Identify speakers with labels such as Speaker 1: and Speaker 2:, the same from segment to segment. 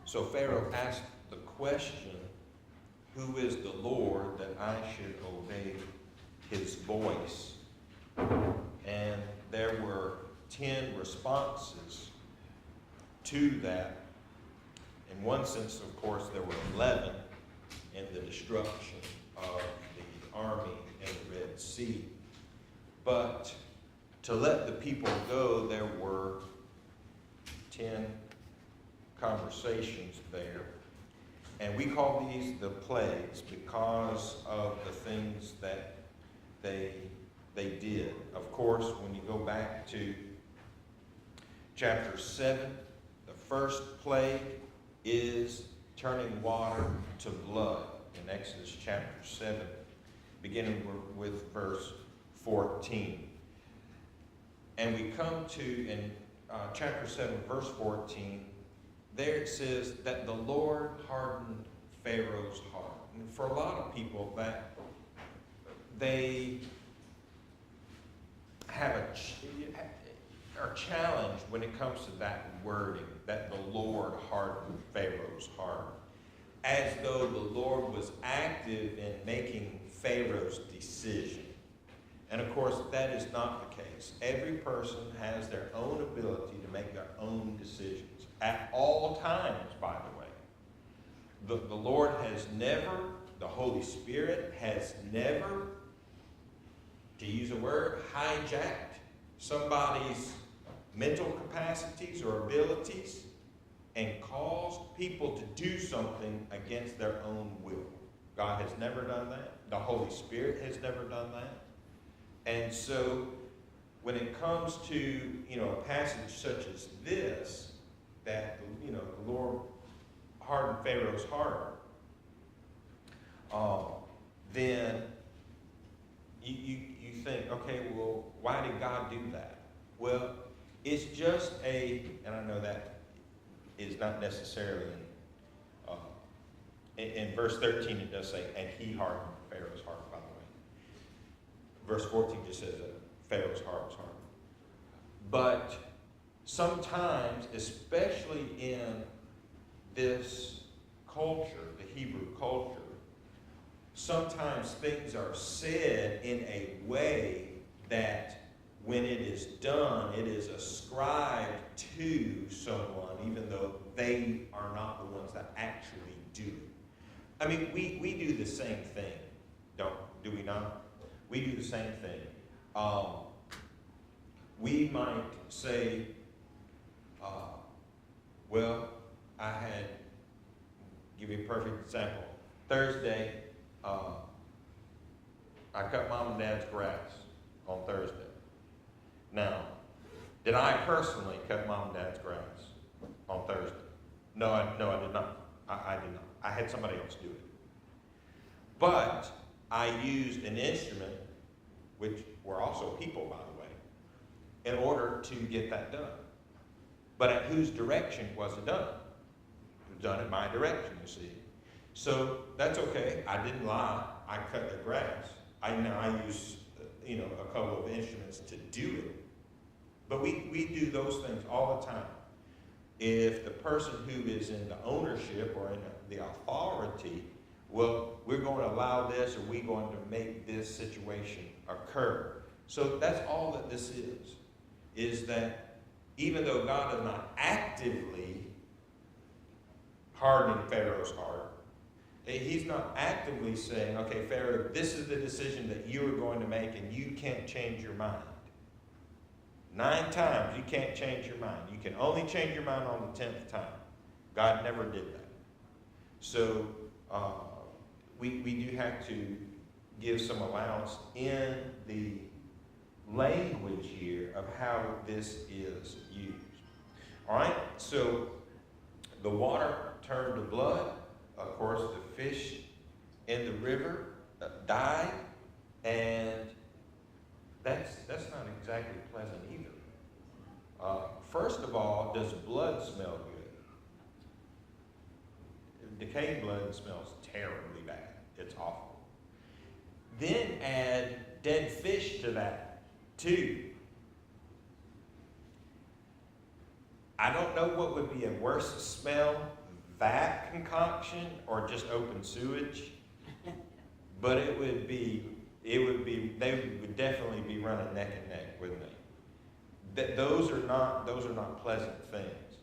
Speaker 1: So Pharaoh asked the question, who is the Lord that I should obey his voice? And there were 10 responses to that. In one sense, of course, there were 11 in the destruction of the army in the Red Sea. But to let the people go, there were 10 conversations there. And we call these the plagues because of the things that they did. Of course, when you go back to chapter 7, the first plague is turning water to blood in Exodus chapter 7, beginning with verse 14. And we come to, in chapter 7, verse 14, there it says that the Lord hardened Pharaoh's heart. And for a lot of people, that they are challenged when it comes to that wording, that the Lord hardened Pharaoh's heart, as though the Lord was active in making Pharaoh's decision. And of course, that is not the case. Every person has their own ability to make their own decisions at all times, by the way. The Lord has never, the Holy Spirit has never, to use a word, hijacked somebody's mental capacities or abilities and caused people to do something against their own will. God has never done that. The Holy Spirit has never done that. And so when it comes to, a passage such as this, that, the Lord hardened Pharaoh's heart, then you think, okay, well, why did God do that? Well, it's just and I know that is not necessarily in verse 13 it does say, and he hardened Pharaoh's heart, by the way. Verse 14 just says that Pharaoh's heart was hardened. But sometimes, especially in this culture, the Hebrew culture, sometimes things are said in a way that when it is done, it is ascribed to someone, even though they are not the ones that actually do it. I mean, we do the same thing, do we not? We do the same thing. We might say, well, give you a perfect example. Thursday, I cut mom and dad's grass on Thursday. Now, did I personally cut mom and dad's grass on Thursday? No, I did not. I did not. I had somebody else do it. But I used an instrument, which were also people, by the way, in order to get that done. But at whose direction was it done? It was done in my direction, you see. So that's okay. I didn't lie. I cut the grass. I use, a couple of instruments to do it. But we do those things all the time. If the person who is in the ownership or in the authority, well, we're going to allow this, or we're going to make this situation occur. So that's all that this is that even though God is not actively hardening Pharaoh's heart, he's not actively saying, okay, Pharaoh, this is the decision that you are going to make and you can't change your mind. 9 times you can't change your mind. You can only change your mind on the 10th time. God never did that. So we do have to give some allowance in the language here of how this is used. All right, so the water turned to blood. Of course, the fish in the river died, and that's not exactly pleasant either. First of all, does blood smell good? Decayed blood smells terribly bad. It's awful. Then add dead fish to that, too. I don't know what would be a worse smell that concoction or just open sewage, but they would definitely be running neck and neck, wouldn't they? Those are not pleasant things.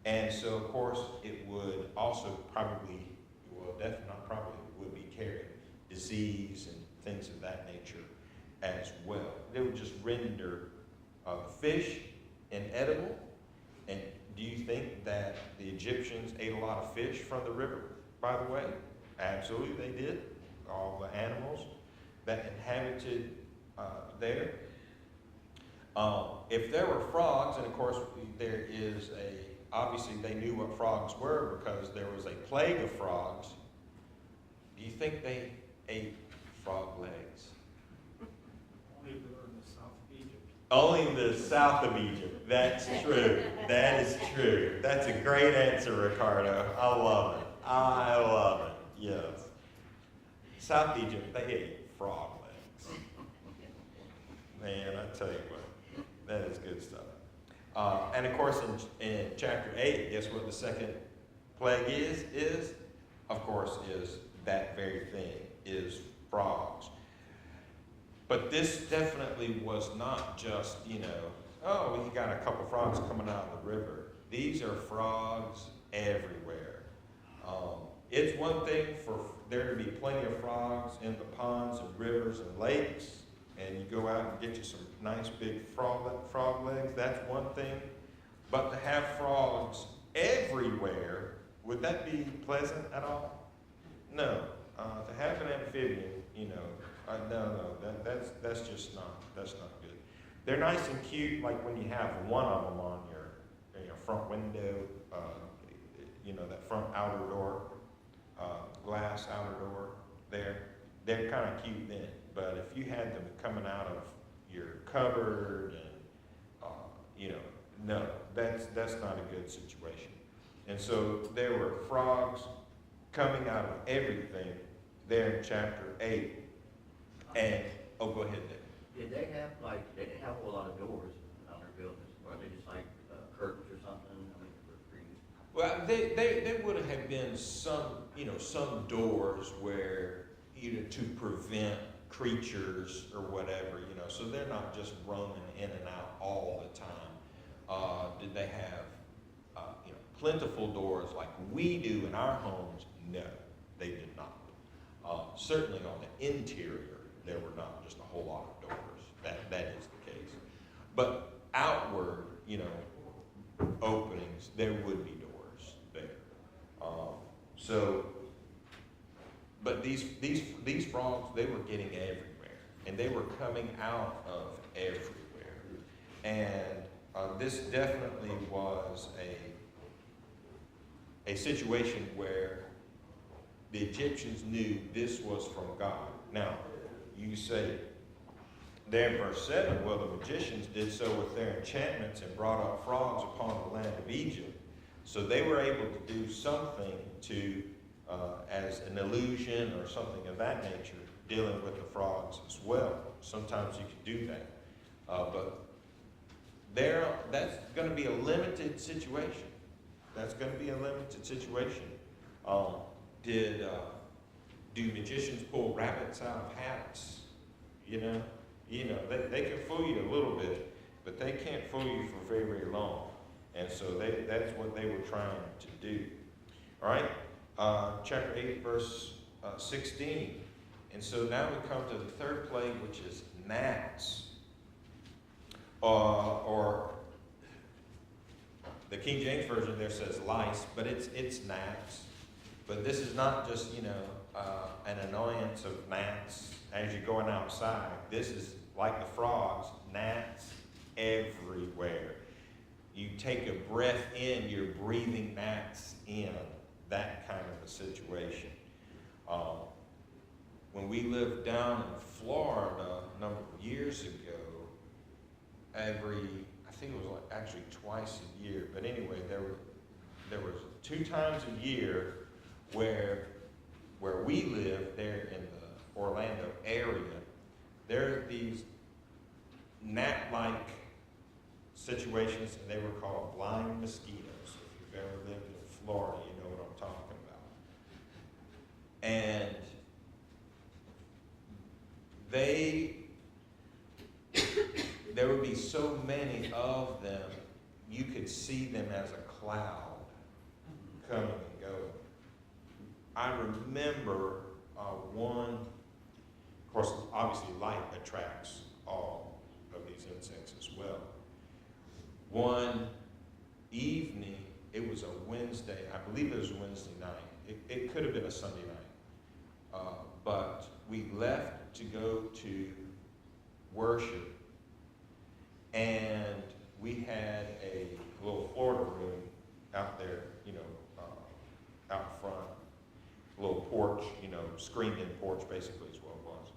Speaker 1: And so, of course, it would also would be carrying disease and things of that nature as well. It would just render fish inedible. And do you think that the Egyptians ate a lot of fish from the river, by the way? Absolutely, they did. All the animals that inhabited there. If there were frogs, and of course obviously they knew what frogs were because there was a plague of frogs. Do you think they ate frog legs? Only in the south of Egypt. That's true. That is true. That's a great answer, Ricardo. I love it. I love it. Yes. South Egypt, they ate frog legs. Man, I tell you what, that is good stuff. And of course, in chapter 8, guess what the second plague is? Of course, is that very thing, is frogs. But this definitely was not just, we got a couple frogs coming out of the river. These are frogs everywhere. It's one thing for there to be plenty of frogs in the ponds and rivers and lakes, and you go out and get you some nice big frog legs, that's one thing. But to have frogs everywhere, would that be pleasant at all? No. To have an amphibian, that's just not good. They're nice and cute, like when you have one of them on your front window, that front outer door, glass outer door there. They're kind of cute then. But if you had them coming out of your cupboard and, no, that's not a good situation. And so there were frogs coming out of everything there in chapter 8. And, go ahead, Nick.
Speaker 2: Did they have, they didn't have a whole lot of doors on their buildings? Or they just curtains or something?
Speaker 1: Well, there would have been some doors where, to prevent creatures or whatever, so they're not just roaming in and out all the time. Did they have, plentiful doors like we do in our homes? No, they did not. Certainly on the interior, there were not just a whole lot of doors. That is the case. But outward, openings, there would be doors there. But these frogs, they were getting everywhere, and they were coming out of everywhere. And this definitely was a situation where the Egyptians knew this was from God. Now, you say there in verse 7, well, the magicians did so with their enchantments and brought up frogs upon the land of Egypt. So they were able to do something to, as an illusion or something of that nature, dealing with the frogs as well. Sometimes you can do that. But that's going to be a limited situation. That's going to be a limited situation. Do magicians pull rabbits out of hats? They can fool you a little bit, but they can't fool you for very, very long. And so that's what they were trying to do. All right, chapter 8, verse 16. And so now we come to the third plague, which is gnats. Or the King James Version there says lice, but it's gnats. But this is not just, an annoyance of gnats as you're going outside. This is like the frogs, gnats everywhere. You take a breath in, you're breathing gnats in, that kind of a situation. When we lived down in Florida a number of years ago, I think it was actually twice a year, but anyway, there was 2 times a year where we live there in the Orlando area, there are these gnat-like situations, and they were called blind mosquitoes. If you've ever lived in Florida, you know what I'm you could see them as a cloud coming and going. I remember one, of course, obviously light attracts all of these insects as well. One evening, it was a Wednesday, I believe it was a Wednesday night. It could have been a Sunday night. But we left to go to worship, and we had a little Florida room out there, out front. A little porch, screened-in porch basically is what it was,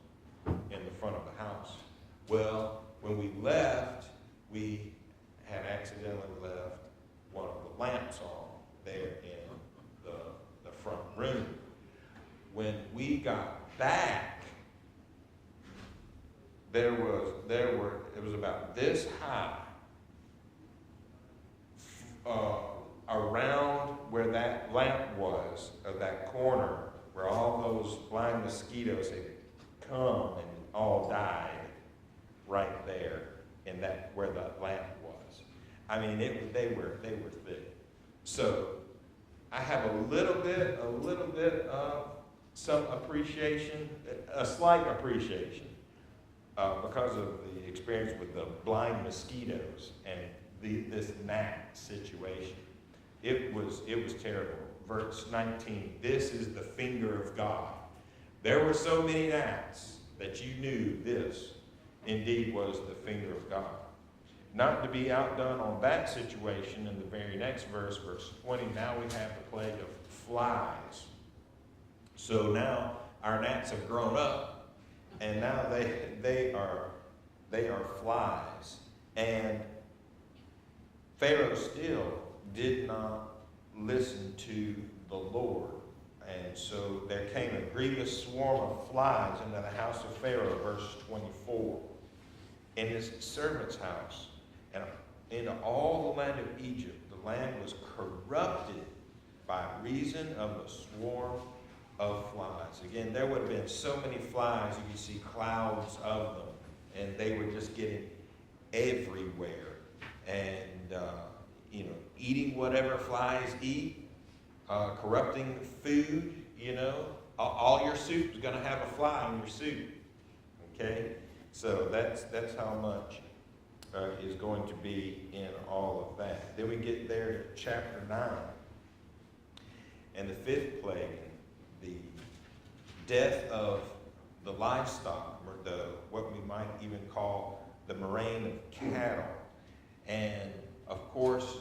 Speaker 1: in the front of the house. Well, when we left, we had accidentally left one of the lamps on there in the front room. When we got back, it was about this high, around where that lamp was, of that corner, where all those blind mosquitoes had come and all died, right there in that where the lamp was. I mean, they were thick. So I have a little bit of some appreciation, a slight appreciation, because of the experience with the blind mosquitoes and this gnat situation. It was terrible. Verse 19, this is the finger of God. There were so many gnats that you knew this indeed was the finger of God. Not to be outdone on that situation, in the very next verse, verse 20, now we have the plague of flies. So now our gnats have grown up, and now they are flies. And Pharaoh still did not listen to the Lord. And so there came a grievous swarm of flies into the house of Pharaoh, verse 24, in his servant's house, and into all the land of Egypt. The land was corrupted by reason of the swarm of flies. Again, there would have been so many flies, you could see clouds of them, and they were just getting everywhere. And, eating whatever flies eat, corrupting food, all your soup is going to have a fly in your soup. Okay? So that's how much is going to be in all of that. Then we get there to chapter 9. And the fifth plague, the death of the livestock, or what we might even call the murrain of cattle. And of course,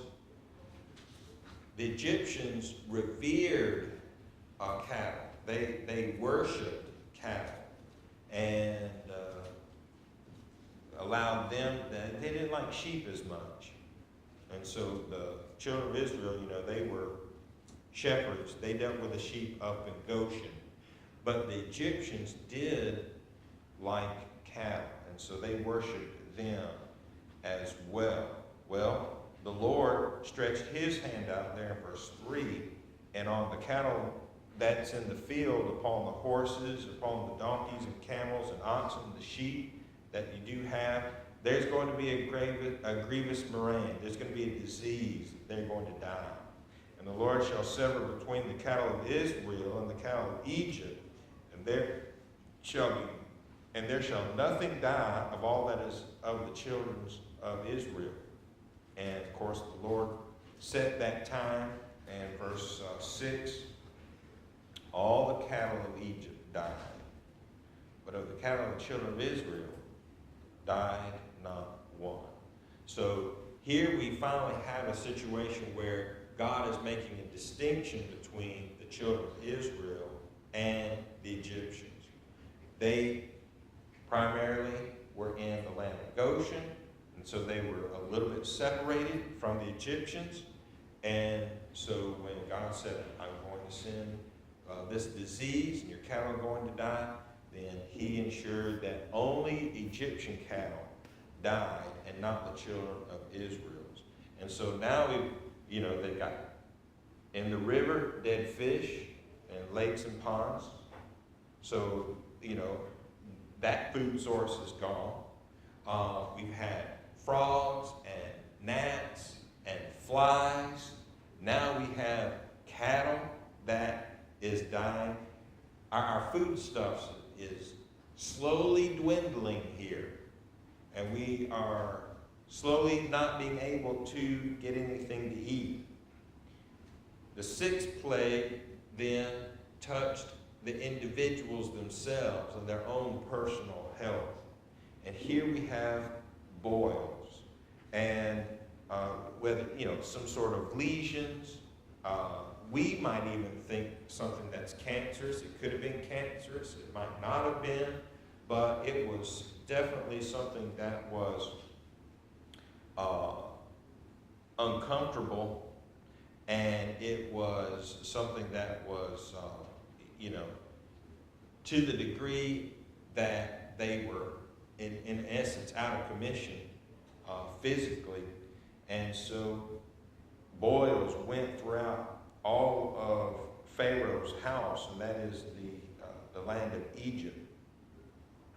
Speaker 1: the Egyptians revered cattle. They worshipped cattle and allowed them. They didn't like sheep as much, and so the children of Israel, they were shepherds. They dealt with the sheep up in Goshen, but the Egyptians did like cattle, and so they worshipped them as well. Well, the Lord stretched his hand out there in verse 3, and on the cattle that's in the field, upon the horses, upon the donkeys and camels and oxen, the sheep that you do have, there's going to be a grievous murrain. There's going to be a disease. They're going to die. And the Lord shall sever between the cattle of Israel and the cattle of Egypt, and there shall nothing die of all that is of the children of Israel. And of course, the Lord set that time, and verse 6, all the cattle of Egypt died, but of the cattle of the children of Israel died not one. So here we finally have a situation where God is making a distinction between the children of Israel and the Egyptians. They primarily were in the land of Goshen, and so they were a little bit separated from the Egyptians. And so when God said, I'm going to send this disease and your cattle are going to die, then he ensured that only Egyptian cattle died and not the children of Israel's. And so now they got in the river dead fish and lakes and ponds. So, that food source is gone. We've had frogs and gnats and flies. Now we have cattle that is dying. Our foodstuffs is slowly dwindling here. And we are slowly not being able to get anything to eat. The sixth plague then touched the individuals themselves and their own personal health. And here we have boils and whether, some sort of lesions. We might even think something that's cancerous. It could have been cancerous. It might not have been, but it was definitely something that was uncomfortable, and it was something that was, to the degree that they were, in essence, out of commission physically. And so boils went throughout all of Pharaoh's house, and that is the land of Egypt.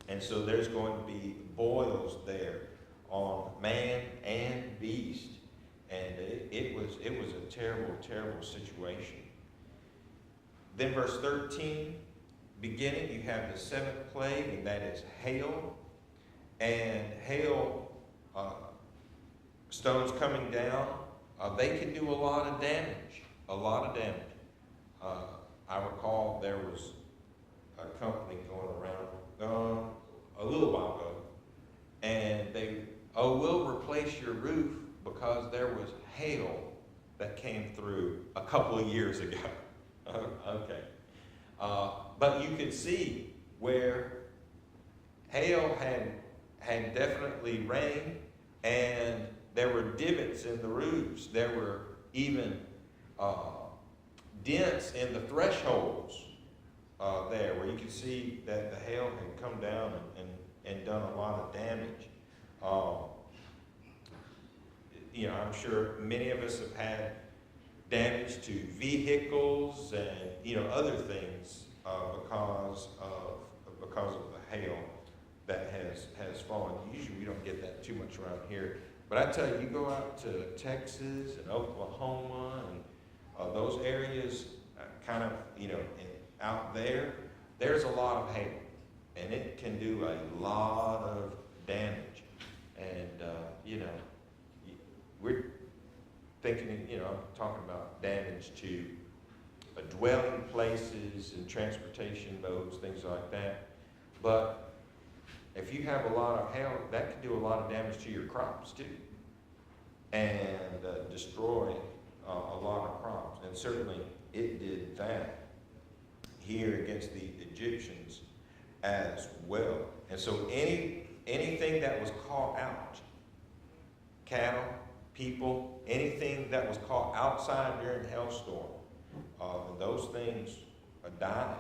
Speaker 1: And so there's going to be boils there on man and beast. And it was a terrible, terrible situation. Then verse 13, beginning, you have the seventh plague, and that is hail. And hail, stones coming down, they can do a lot of damage. I recall there was a company going around a little while ago, and we'll replace your roof because there was hail that came through a couple of years ago. Okay. But you could see where hail had definitely rained, and there were divots in the roofs. There were even dents in the thresholds there, where you could see that the hail had come down and done a lot of damage. I'm sure many of us have had damage to vehicles and other things because of the hail that has fallen. Usually we don't get that too much around here. But I tell you, you go out to Texas and Oklahoma and those areas, out there, there's a lot of hail, and it can do a lot of damage. And we're thinking, I'm talking about damage to dwelling places and transportation modes, things like that. But if you have a lot of hail, that can do a lot of damage to your crops too, and destroy a lot of crops. And certainly it did that here against the Egyptians as well. And so anything that was caught out, cattle, people, anything that was caught outside during hailstorm, those things died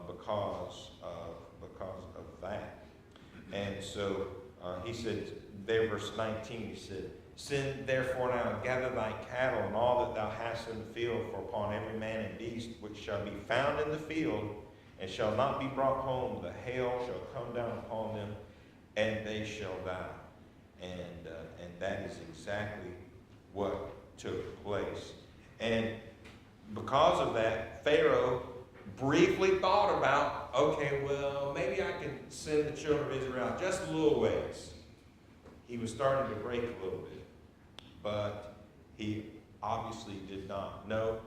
Speaker 1: because of that. And so he said, there, verse 19, he said, "Send therefore now and gather thy cattle and all that thou hast in the field, for upon every man and beast which shall be found in the field and shall not be brought home, the hail shall come down upon them, and they shall die." And that is exactly what took place. And because of that, Pharaoh briefly thought about, okay, well, maybe I can send the children of Israel out just a little ways. He was starting to break a little bit, but he obviously did not know,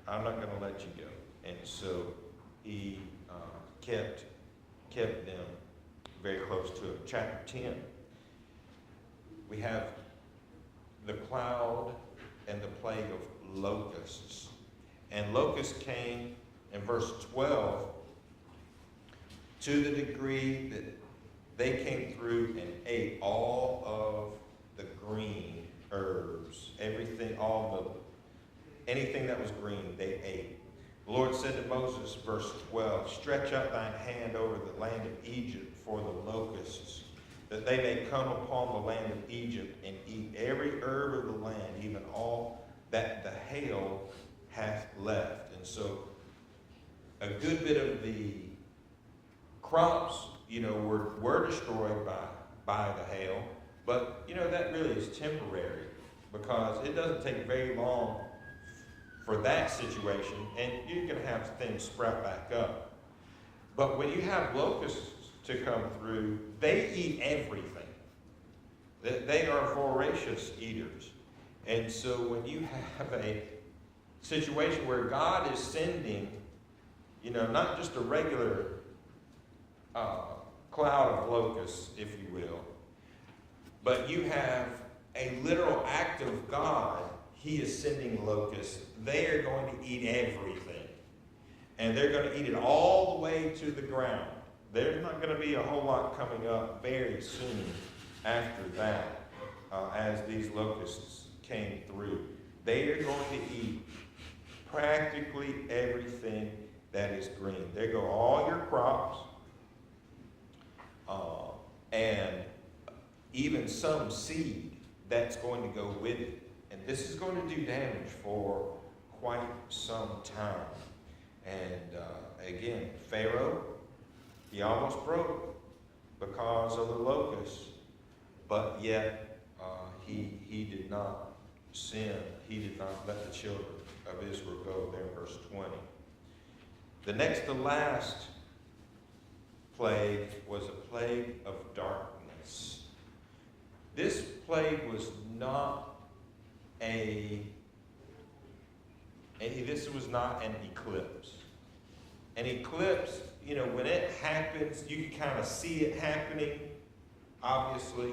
Speaker 1: I'm not going to let you go. And so he kept them very close to him. Chapter 10, we have the cloud and the plague of locusts. And locusts came in verse 12 to the degree that they came through and ate all of the green herbs, anything that was green, they ate. The Lord said to Moses, verse 12, "Stretch out thine hand over the land of Egypt for the locusts, that they may come upon the land of Egypt and eat every herb of the land, even all that the hail hath left." And so a good bit of the crops, were destroyed by the hail, but that really is temporary. because it doesn't take very long for that situation, and you're going to have things sprout back up. But when you have locusts to come through, they eat everything. They are voracious eaters. And so when you have a situation where God is sending, not just a regular cloud of locusts, if you will, but you have a literal act of God, He is sending locusts. They are going to eat everything. And they're going to eat it all the way to the ground. There's not going to be a whole lot coming up very soon after that, as these locusts came through. They are going to eat practically everything that is green. They go all your crops, and even some seed that's going to go with it. And this is going to do damage for quite some time. And again, Pharaoh, he almost broke because of the locusts, but yet he did not sin. He did not let the children of Israel go. There in verse 20. The next to last plague was a plague of darkness. This plague was not this was not an eclipse. An eclipse, when it happens, you can kind of see it happening, obviously.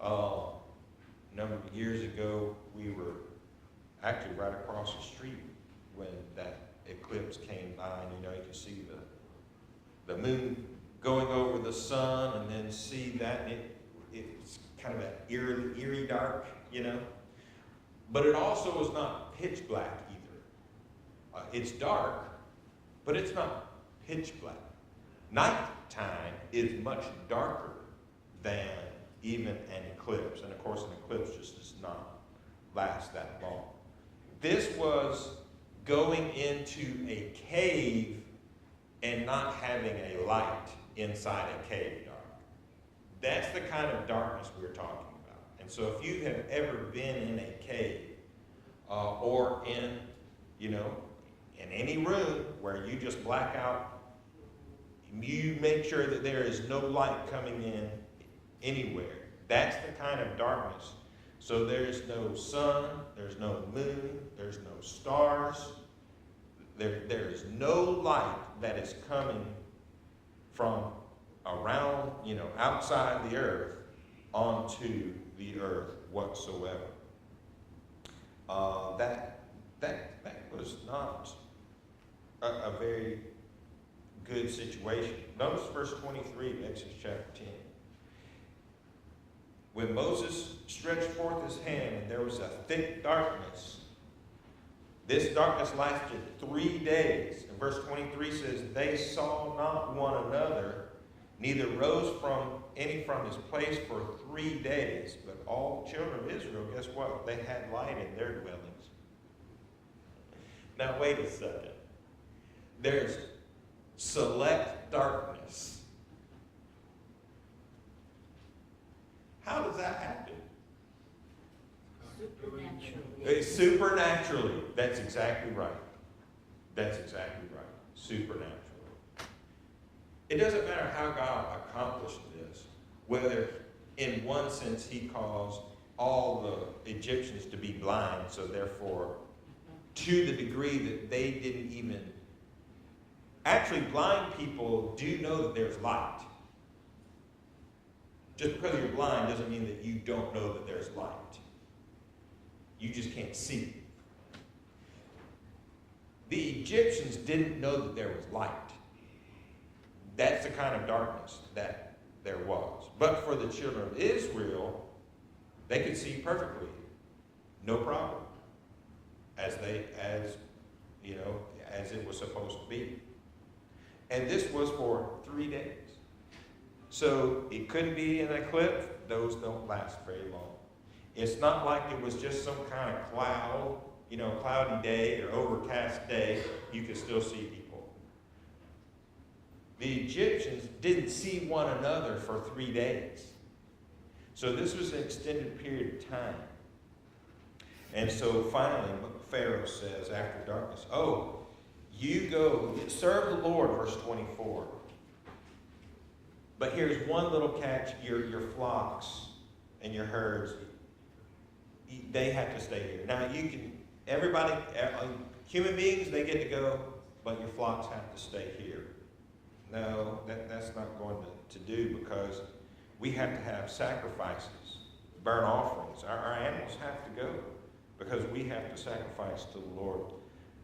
Speaker 1: A number of years ago, we were actually right across the street when that eclipse came by, and you can see the moon going over the sun, and then see that, and it's kind of that eerie dark, But it also was not pitch black either. It's dark, but it's not pitch black. Nighttime is much darker than even an eclipse. And of course, an eclipse just does not last that long. This was going into a cave and not having a light inside a cave dark. That's the kind of darkness we're talking about. And so if you have ever been in a cave or in any room where you just black out, you make sure that there is no light coming in anywhere. That's the kind of darkness. So there's no sun, there's no moon, there's no stars. There is no light that is coming from around, outside the earth onto the earth whatsoever. That was not a very good situation. Notice verse 23 of Exodus chapter 10. When Moses stretched forth his hand, and there was a thick darkness. This darkness lasted 3 days. And verse 23 says, they saw not one another, neither rose any from his place for 3 days. But all the children of Israel, guess what? They had light in their dwellings. Now wait a second. There's select darkness. How does that happen?
Speaker 3: Supernaturally.
Speaker 1: Supernaturally. That's exactly right. That's exactly right. Supernaturally. It doesn't matter how God accomplished this, whether in one sense he caused all the Egyptians to be blind, so therefore, to the degree that they didn't even... Actually, blind people do know that there's light. Just because you're blind doesn't mean that you don't know that there's light. You just can't see it. The Egyptians didn't know that there was light. That's the kind of darkness that there was. But for the children of Israel, they could see perfectly. No problem. As it was supposed to be. And this was for 3 days. So it couldn't be an eclipse. Those don't last very long. It's not like it was just some kind of cloud, cloudy day or overcast day. You could still see people. The Egyptians didn't see one another for 3 days. So this was an extended period of time. And so finally, Pharaoh says after darkness, oh, you go, serve the Lord, verse 24. But here's one little catch, your flocks and your herds, they have to stay here. Now you can, everybody, human beings, they get to go, but your flocks have to stay here. No, that's not going to do, because we have to have sacrifices, burnt offerings. Our animals have to go because we have to sacrifice to the Lord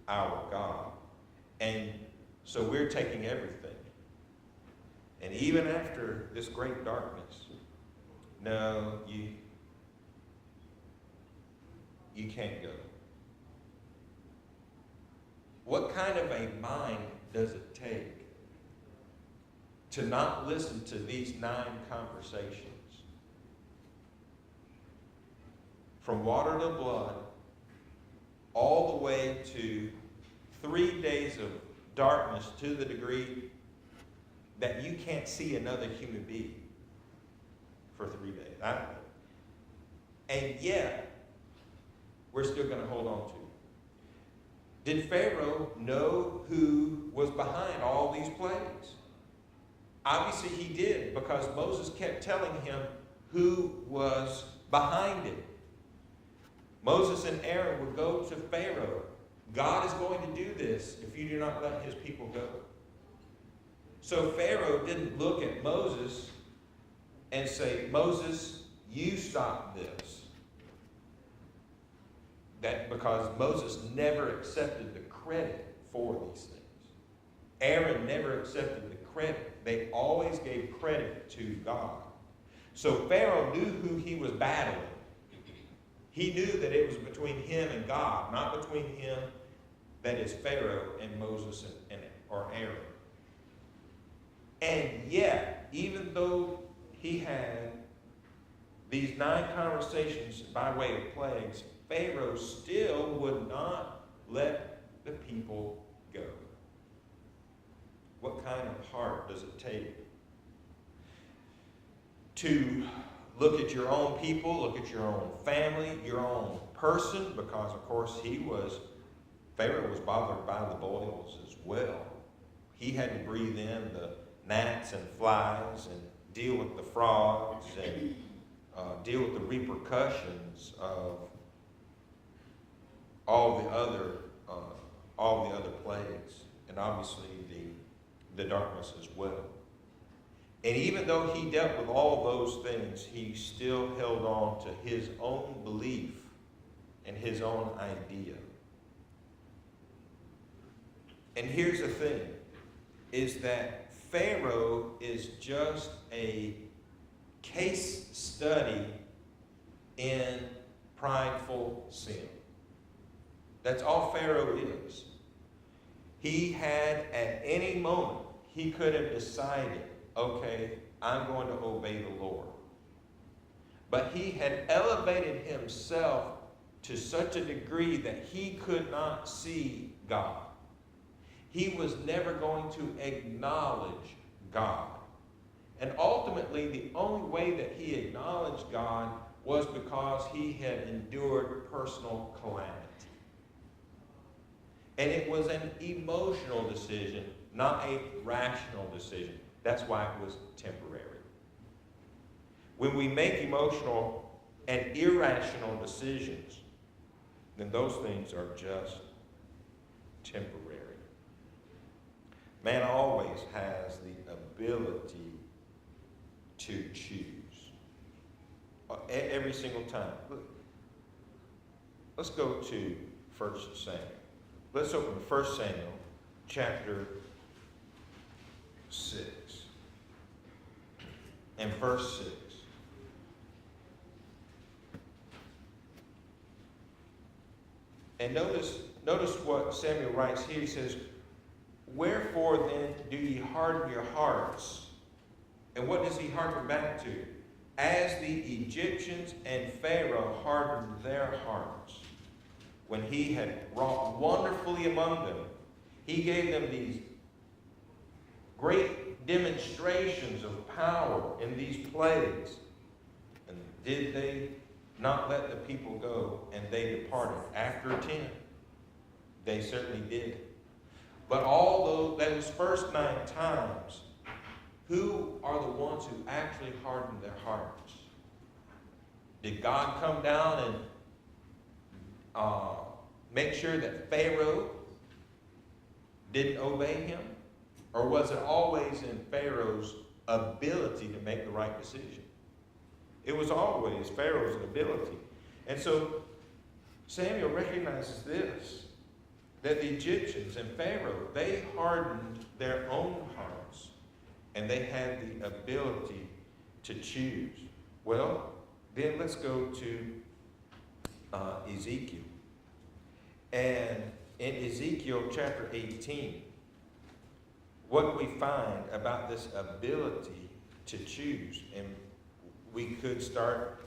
Speaker 1: our God. And so we're taking everything. And even after this great darkness, no, you can't go. What kind of a mind does it take to not listen to these 9 conversations? From water to blood, all the way to 3 days of darkness, to the degree that you can't see another human being for 3 days. And yet, we're still going to hold on to it. Did Pharaoh know who was behind all these plagues? Obviously he did, because Moses kept telling him who was behind it. Moses and Aaron would go to Pharaoh. God is going to do this if you do not let his people go. So Pharaoh didn't look at Moses and say, Moses, you stop this. That because Moses never accepted the credit for these things. Aaron never accepted the credit. They always gave credit to God. So Pharaoh knew who he was battling. He knew that it was between him and God, not between him, that is Pharaoh, and Moses or Aaron. And yet, even though he had these 9 conversations by way of plagues, Pharaoh still would not let the people go. What kind of heart does it take to look at your own people, look at your own family, your own person? Because, of course, Pharaoh was bothered by the boils as well. He had to breathe in the gnats and flies and deal with the frogs and deal with the repercussions of all the other plagues, and obviously the darkness as well. And even though he dealt with all those things, he still held on to his own belief and his own idea. And here's the thing, is that Pharaoh is just a case study in prideful sin. That's all Pharaoh is. He had, at any moment, he could have decided, okay, I'm going to obey the Lord. But he had elevated himself to such a degree that he could not see God. He was never going to acknowledge God. And ultimately, the only way that he acknowledged God was because he had endured personal calamity. And it was an emotional decision, not a rational decision. That's why it was temporary. When we make emotional and irrational decisions, then those things are just temporary. Man always has the ability to choose. Every single time. Let's go to 1 Samuel. Let's open 1 Samuel chapter 6 and verse 6. And notice what Samuel writes here. He says, wherefore then do ye harden your hearts? And what does he harken back to? As the Egyptians and Pharaoh hardened their hearts. When he had wrought wonderfully among them, he gave them these great demonstrations of power in these plagues. And did they not let the people go, and they departed. After 10, they certainly did. But all those first 9 times, who are the ones who actually hardened their hearts? Did God come down and make sure that Pharaoh didn't obey him? Or was it always in Pharaoh's ability to make the right decision? It was always Pharaoh's ability. And so Samuel recognizes this, that the Egyptians and Pharaoh, they hardened their own hearts, and they had the ability to choose. Well, then let's go to Ezekiel. And in Ezekiel chapter 18, what we find about this ability to choose, and we could start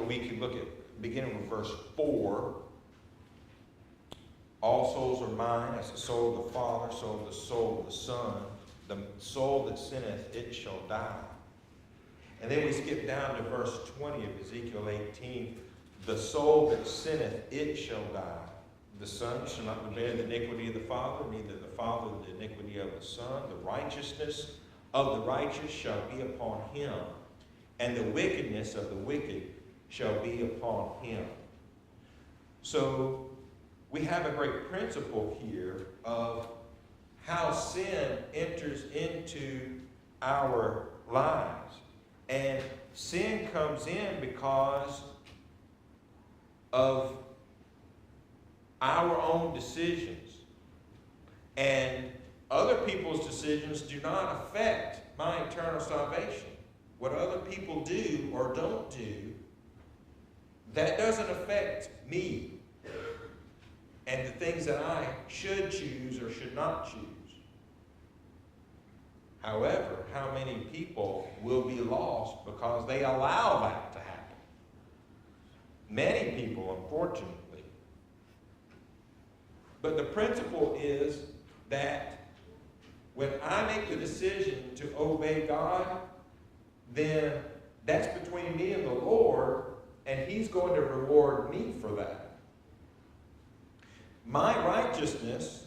Speaker 1: we could look at beginning with verse 4. All souls are mine, as the soul of the Father, so the soul of the Son. The soul that sinneth, it shall die. And then we skip down to verse 20 of Ezekiel 18. The soul that sinneth, it shall die. The Son shall not bear the iniquity of the Father, neither the Father the iniquity of the Son. The righteousness of the righteous shall be upon him, and the wickedness of the wicked shall be upon him. So we have a great principle here of how sin enters into our lives. And sin comes in because of our own decisions. And other people's decisions do not affect my eternal salvation. What other people do or don't do, that doesn't affect me and the things that I should choose or should not choose. However, how many people will be lost because they allow that to happen? Many people, unfortunately. But the principle is that when I make the decision to obey God, then that's between me and the Lord, and He's going to reward me for that. My righteousness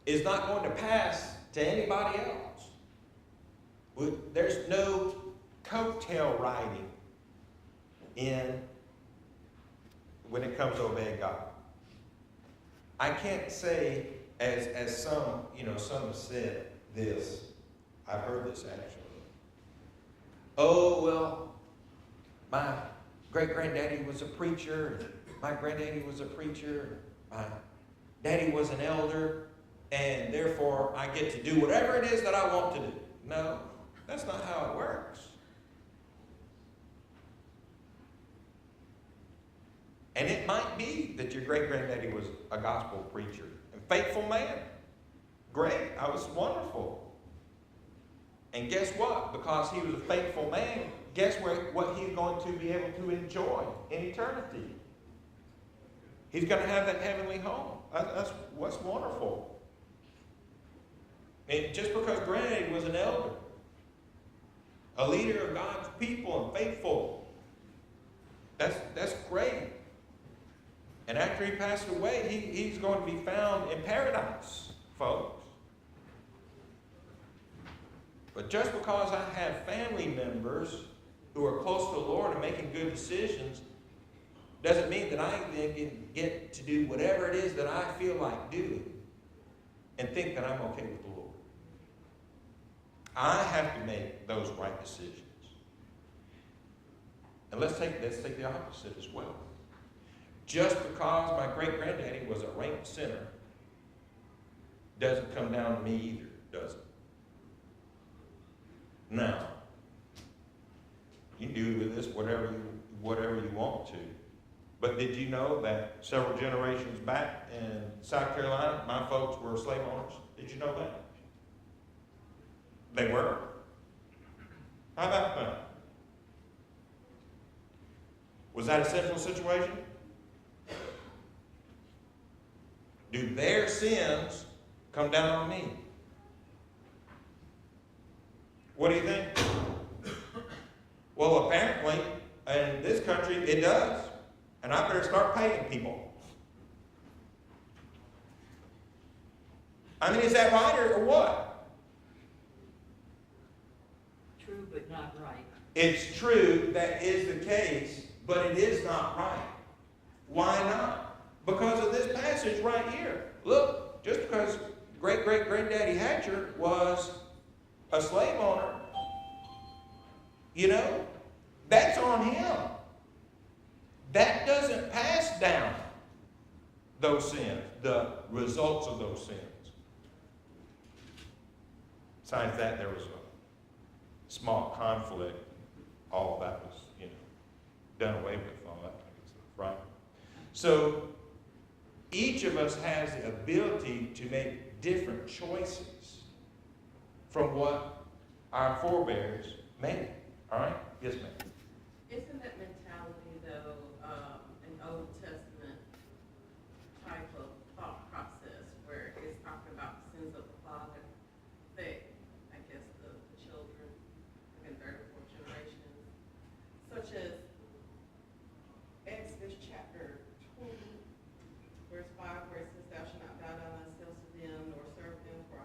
Speaker 1: is not going to pass to anybody else. There's no coattail riding when it comes to obeying God. I can't say, as some have said this. I've heard this actually. Oh, well, my great-granddaddy was a preacher, my granddaddy was a preacher, my daddy was an elder, and therefore I get to do whatever it is that I want to do. No, that's not how it works. And it might be that your great-granddaddy was a gospel preacher, a faithful man. Great, I was wonderful. And guess what? Because he was a faithful man, guess what he's going to be able to enjoy in eternity? He's going to have that heavenly home. That's what's wonderful. And just because Granddaddy was an elder, a leader of God's people and faithful, that's great. And after he passed away, he's going to be found in paradise, folks. But just because I have family members who are close to the Lord and making good decisions doesn't mean that I then can get to do whatever it is that I feel like doing and think that I'm okay with the Lord. I have to make those right decisions. And let's take the opposite as well. Just because my great-granddaddy was a rank sinner doesn't come down to me either, does it? Now, you can do with this whatever you want to. But did you know that several generations back in South Carolina, my folks were slave owners? Did you know that? They were. How about that? Was that a sinful situation? Do their sins come down on me? What do you think? Well, apparently, in this country, it does. And I better start paying people. I mean, is that right or what?
Speaker 3: True, but not right.
Speaker 1: It's true, that is the case, but it is not right. Why not? Because of this passage right here. Look, just because great-great-granddaddy Hatcher was a slave owner, you know, that's on him. That doesn't pass down those sins, the results of those sins. Besides that, there was a small conflict. All of that was, you know, done away with, all that kind of stuff, right? So, each of us has the ability to make different choices from what our forebears made. All right? Yes, ma'am.
Speaker 4: Isn't that mentality, though, an Old Testament type of thought process where it's talking about the sins of the father that, I guess, the children in third or fourth generations, such as Exodus chapter 20, verse 5, where it says, "Thou shalt not bow down thyself to them, nor serve them, for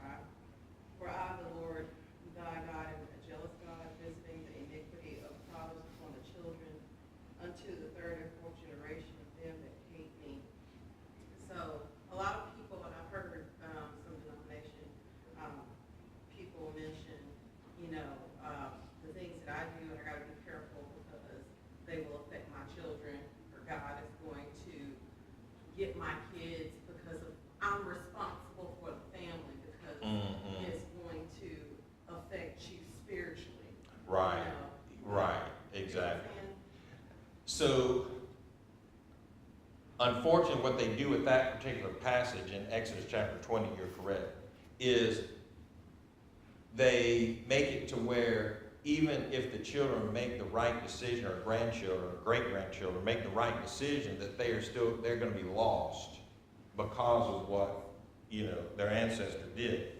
Speaker 4: I, the Lord thy God, am a jealous God, visiting the iniquity of fathers upon the children, unto the third and fourth generation of them that hate me." So a lot of people, and I've heard some denomination people mention, you know, the things that I do, and I got to be careful because they will affect my children, or God is going to get my kids because of I'm responsible for the family because it's going to affect you spiritually.
Speaker 1: Right.
Speaker 4: You know?
Speaker 1: Right. Exactly. So, unfortunately, what they do with that particular passage in Exodus chapter 20, you're correct, is they make it to where even if the children make the right decision, or grandchildren, or great-grandchildren make the right decision, that they're going to be lost because of what, you know, their ancestor did.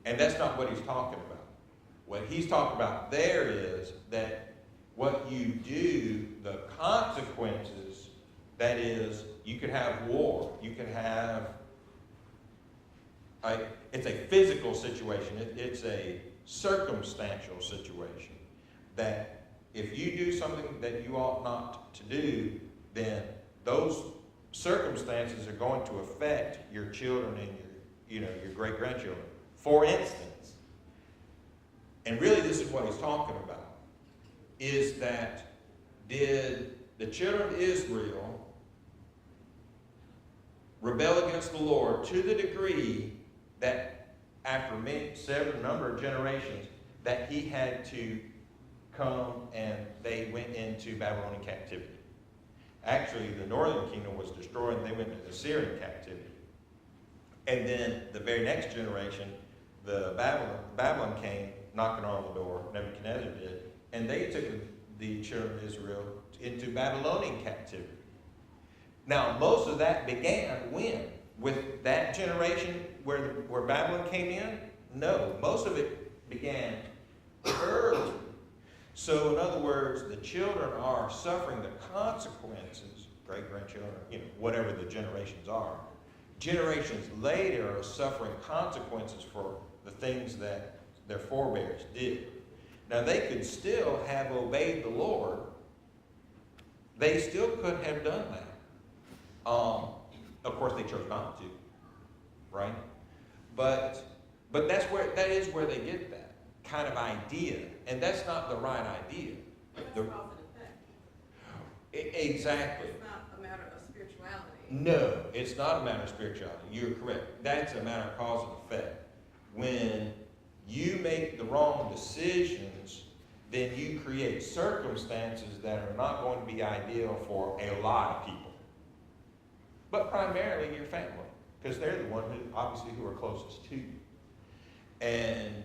Speaker 1: And that's not what he's talking about. What he's talking about there is that what you do, the consequences, that is, you could have war, you could have, it's a physical situation, it's a circumstantial situation, that if you do something that you ought not to do, then those circumstances are going to affect your children and your great-grandchildren. For instance, and really this is what he's talking about, is that did the children of Israel rebel against the Lord to the degree that after several number of generations that he had to come and they went into Babylonian captivity? Actually, the northern kingdom was destroyed and they went into Assyrian captivity. And then the very next generation, the Babylon came knocking on the door, Nebuchadnezzar did, and they took the children of Israel into Babylonian captivity. Now, most of that began when? With that generation where Babylon came in? No, most of it began early. So, in other words, the children are suffering the consequences, great-grandchildren, whatever the generations are. Generations later are suffering consequences for the things that their forebears did. Now, they could still have obeyed the Lord. They still could have done that. Of course, they chose not to, right? But that is where they get that kind of idea, and that's not the right idea.
Speaker 4: That's cause and effect.
Speaker 1: Exactly.
Speaker 4: It's not a matter of spirituality.
Speaker 1: No, it's not a matter of spirituality. You're correct. That's a matter of cause and effect. When you make the wrong decisions, then you create circumstances that are not going to be ideal for a lot of people. But primarily your family, because they're the one who are closest to you. And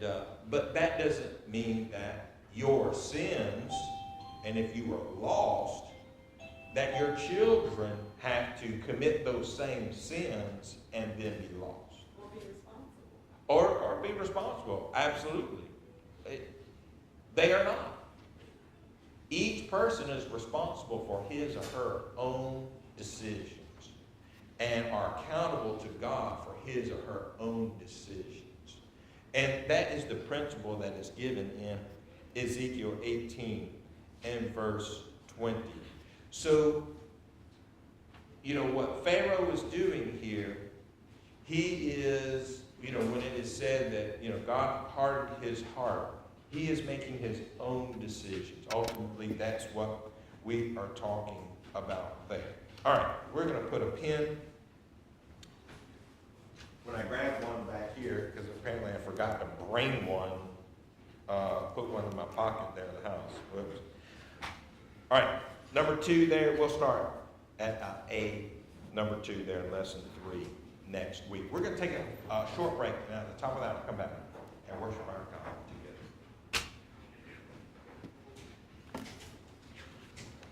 Speaker 1: but that doesn't mean that your sins, and if you were lost, that your children have to commit those same sins and then be lost.
Speaker 4: Or be responsible.
Speaker 1: Or be responsible, absolutely. They are not. Each person is responsible for his or her own decisions and are accountable to God for his or her own decisions. And that is the principle that is given in Ezekiel 18 and verse 20. So, what Pharaoh is doing here, he is, when it is said that, God hardened his heart, he is making his own decisions. Ultimately, that's what we are talking about there. All right, we're going to put a pin. When I grabbed one back here, because apparently I forgot to bring one, put one in my pocket there in the house. Whoops. All right, number 2 there, we'll start at number 2 there in lesson 3 next week. We're going to take a short break. Now, at the top of that, I'll come back and worship our God together.